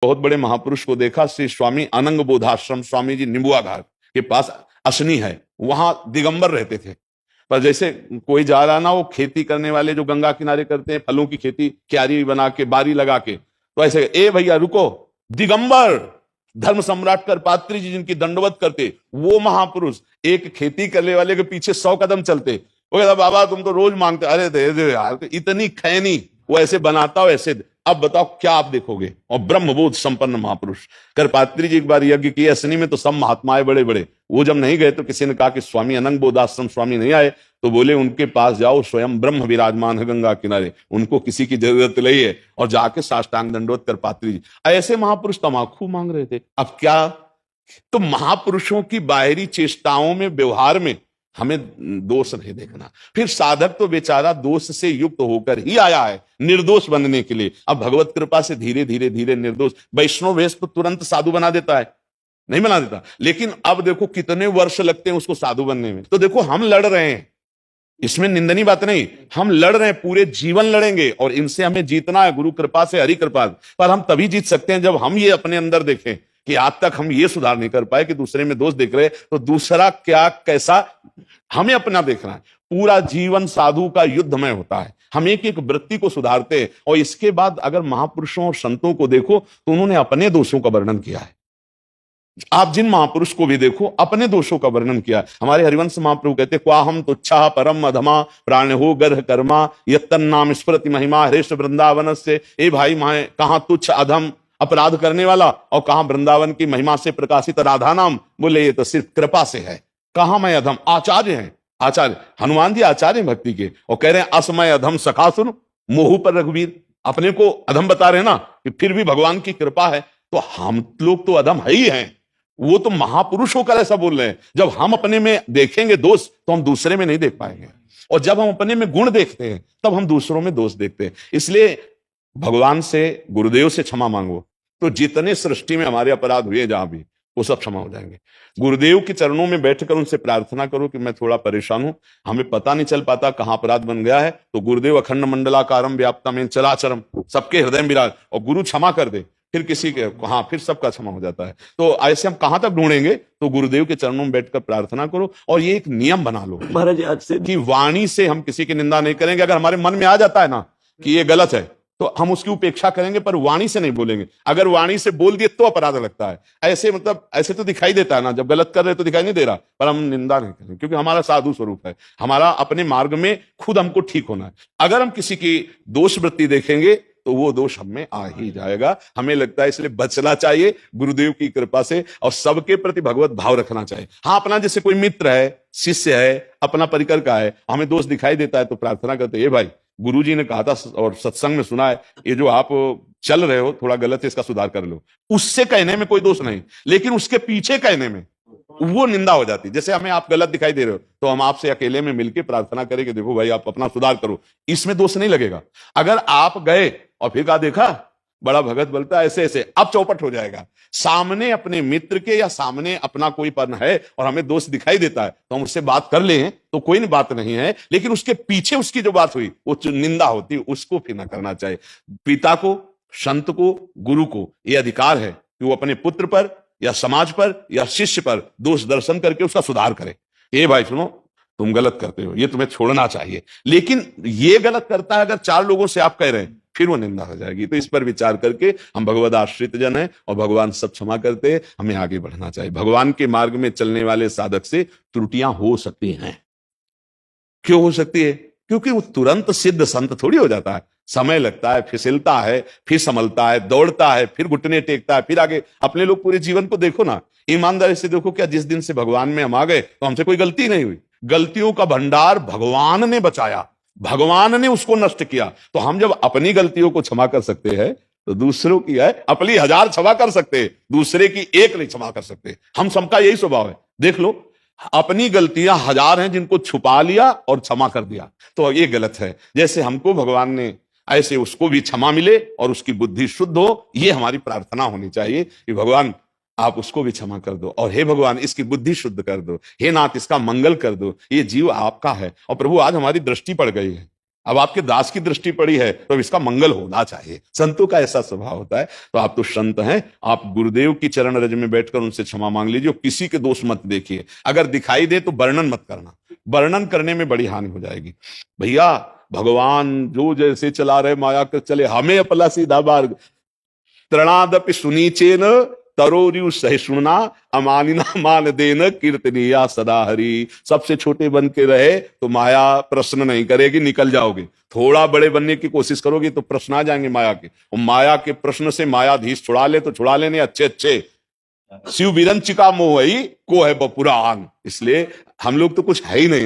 बहुत बड़े महापुरुष को देखा, श्री स्वामी अनंग बोधाश्रम स्वामी जी निम्बुआ घाट के पास असनी है, वहां दिगंबर रहते थे। पर जैसे कोई जा रहा ना, वो खेती करने वाले जो गंगा किनारे करते हैं फलों की खेती, क्यारी बना के बारी लगा के, तो ऐसे ए भैया रुको, दिगंबर धर्म सम्राट करपात्री जी जिनकी दंडवत करते, वो महापुरुष एक खेती करने वाले के पीछे 100 कदम चलते। वो कहता बाबा तुम तो रोज मांगते, अरे दे दे यार, इतनी खैनी वो ऐसे बनाता हो ऐसे। अब बताओ क्या आप देखोगे। और ब्रह्मबोध संपन्न महापुरुष करपात्री जी एक बार यज्ञ किए असनी में, तो सब महात्माएं बड़े बड़े, वो जब नहीं गए तो किसी ने कहा कि स्वामी अनंग बोधाश्रम स्वामी नहीं आए, तो बोले उनके पास जाओ, स्वयं ब्रह्म विराजमान है गंगा किनारे, उनको किसी की जरूरत नहीं है। और जाके साष्टांग दंडवत करपात्री जी, ऐसे महापुरुष तमाकू मांग रहे थे। अब क्या, तो महापुरुषों की बाहरी चेष्टाओं में, व्यवहार में हमें दोष नहीं देखना। फिर साधक तो बेचारा दोष से युक्त होकर ही आया है निर्दोष बनने के लिए। अब भगवत कृपा से धीरे धीरे धीरे निर्दोष, वैष्णव वेश तो तुरंत साधु बना देता है, नहीं बना देता, लेकिन अब देखो कितने वर्ष लगते हैं उसको साधु बनने में। तो देखो हम लड़ रहे हैं, इसमें निंदनीय बात नहीं, हम लड़ रहे हैं, पूरे जीवन लड़ेंगे और इनसे हमें जीतना है गुरु कृपा से, हरि कृपा। पर हम तभी जीत सकते हैं जब हम ये अपने अंदर देखें कि आज तक हम ये सुधार नहीं कर पाए कि दूसरे में दोष देख रहे, तो दूसरा क्या कैसा, हमें अपना देखना है। पूरा जीवन साधु का युद्ध में होता है, हम एक एक वृत्ति को सुधारते हैं। और इसके बाद अगर महापुरुषों और संतों को देखो तो उन्होंने अपने दोषों का वर्णन किया है। आप जिन महापुरुष को भी देखो अपने दोषों का वर्णन किया। हमारे हरिवंश महाप्रभु कहते क्वा हम तुच्छा परम अधमा प्राण हो गर्भ कर्मा यत्तन नाम स्मृति महिमा हरेश वृंदावन से। ए भाई मैं कहां तुच्छ अधम अपराध करने वाला और कहां वृंदावन की महिमा से प्रकाशित राधा नाम। बोले ये तो सिर्फ कृपा से है। कहां मैं अधम, आचार्य हैं, आचार्य हनुमान जी आचार्य भक्ति के, और कह रहे हैं असमय अधम सखा सुन मोहू पर रघुवीर। अपने को अधम बता रहे हैं ना, कि फिर भी भगवान की कृपा है। तो हम लोग तो अधम है ही हैं, वो तो महापुरुष होकर ऐसा बोल रहे हैं। जब हम अपने में देखेंगे दोष तो हम दूसरे में नहीं देख पाएंगे, और जब हम अपने में गुण देखते हैं तब हम दूसरों में दोष देखते हैं। इसलिए भगवान से, गुरुदेव से क्षमा मांगो, तो जितने सृष्टि में हमारे अपराध हुए जहां भी, वो सब क्षमा हो जाएंगे। गुरुदेव के चरणों में बैठकर उनसे प्रार्थना करो कि मैं थोड़ा परेशान हूं, हमें पता नहीं चल पाता कहां अपराध बन गया है। तो गुरुदेव अखंड मंडलाकारम व्याप्तम चराचरम, सबके हृदय में विराज, और गुरु क्षमा कर दे, फिर किसी के, हाँ फिर सबका क्षमा हो जाता है। तो ऐसे हम कहां तक ढूंढेंगे, तो गुरुदेव के चरणों में बैठकर प्रार्थना करो। और ये एक नियम बना लो महाराज आज से कि वाणी से हम किसी की निंदा नहीं करेंगे। अगर हमारे मन में आ जाता है ना कि ये गलत है, तो हम उसकी उपेक्षा करेंगे, पर वाणी से नहीं बोलेंगे। अगर वाणी से बोल दिए तो अपराध लगता है। ऐसे मतलब ऐसे तो दिखाई देता है ना, जब गलत कर रहे तो दिखाई नहीं दे रहा, पर हम निंदा नहीं करेंगे, क्योंकि हमारा साधु स्वरूप है, हमारा अपने मार्ग में खुद हमको ठीक होना है। अगर हम किसी की दोष वृत्ति देखेंगे तो वो दोष हमें आ ही जाएगा। हमें लगता है इसलिए बचना चाहिए गुरुदेव की कृपा से, और सबके प्रति भगवत भाव रखना चाहिए। हाँ, अपना जैसे कोई मित्र है, शिष्य है, अपना परिकर का है, हमें दोष दिखाई देता है तो प्रार्थना करते हैं, भाई गुरुजी ने कहा था और सत्संग में सुना है, ये जो आप चल रहे हो थोड़ा गलत है, इसका सुधार कर लो। उससे कहने में कोई दोष नहीं, लेकिन उसके पीछे कहने में वो निंदा हो जाती। जैसे हमें आप गलत दिखाई दे रहे हो तो हम आपसे अकेले में मिलकर प्रार्थना करें कि देखो भाई आप अपना सुधार करो, इसमें दोष नहीं लगेगा। अगर आप गए और फिर कहा देखा बड़ा भगत बोलता है ऐसे ऐसे, अब चौपट हो जाएगा। सामने अपने मित्र के या सामने अपना कोई पन है और हमें दोष दिखाई देता है तो हम उससे बात कर लें तो कोई बात नहीं है, लेकिन उसके पीछे उसकी जो बात हुई वो निंदा होती, उसको फिर ना करना चाहिए। पिता को, संत को, गुरु को यह अधिकार है कि वो अपने पुत्र पर या समाज पर या शिष्य पर दोष दर्शन करके उसका सुधार करे। ये भाई सुनो, तुम गलत करते हो, ये तुम्हें छोड़ना चाहिए। लेकिन ये गलत करता है अगर 4 लोगों से आप कह रहे हैं, फिर वो निंदा हो जाएगी। तो इस पर विचार करके, हम भगवद आश्रित जन हैं और भगवान सब क्षमा करते हैं, हमें आगे बढ़ना चाहिए। भगवान के मार्ग में चलने वाले साधक से त्रुटियां हो सकती हैं। क्यों हो सकती है? क्योंकि वो तुरंत सिद्ध संत थोड़ी हो जाता है, समय लगता है, फिसलता है, फिर संभलता है, दौड़ता है, फिर घुटने टेकता है, फिर आगे। अपने लोग पूरे जीवन को देखो ना, ईमानदारी से देखो, क्या जिस दिन से भगवान में हम आ गए तो हमसे कोई गलती नहीं हुई? गलतियों का भंडार भगवान ने बचाया, भगवान ने उसको नष्ट किया। तो हम जब अपनी गलतियों को क्षमा कर सकते हैं तो दूसरों की है अपनी 1000 क्षमा कर सकते हैं, दूसरे की 1 नहीं क्षमा कर सकते। हम सबका यही स्वभाव है। देख लो, अपनी गलतियां 1000 हैं जिनको छुपा लिया और क्षमा कर दिया, तो ये गलत है। जैसे हमको भगवान ने, ऐसे उसको भी क्षमा मिले और उसकी बुद्धि शुद्ध हो, ये हमारी प्रार्थना होनी चाहिए कि भगवान आप उसको भी क्षमा कर दो, और हे भगवान इसकी बुद्धि शुद्ध कर दो, हे नाथ इसका मंगल कर दो, ये जीव आपका है। और प्रभु आज हमारी दृष्टि पड़ गई है, अब आपके दास की दृष्टि पड़ी है तो अब इसका मंगल होना चाहिए। संतों का ऐसा स्वभाव होता है। तो आप तो संत हैं, आप गुरुदेव की चरण रज में बैठकर उनसे क्षमा मांग लीजिए, किसी के दोष मत देखिए। अगर दिखाई दे तो वर्णन मत करना, वर्णन करने में बड़ी हानि हो जाएगी। भैया भगवान जो जैसे चला रहे माया कर चले, हमें अपना सीधा मार्ग। तृणादपि सुनीचेन तरोरियु सहिष्णुना अमानिना मान देन कीर्तनीया सदा हरि। सबसे छोटे बन के रहे तो माया प्रश्न नहीं करेगी, निकल जाओगे। थोड़ा बड़े बनने की कोशिश करोगे तो प्रश्न आ जाएंगे माया के, और माया के प्रश्न से मायाधीश छुड़ा ले तो छुड़ा लेने अच्छे अच्छे। शिव विरंचिका मोहई को है बपुरान। इसलिए हम लोग तो कुछ है ही नहीं।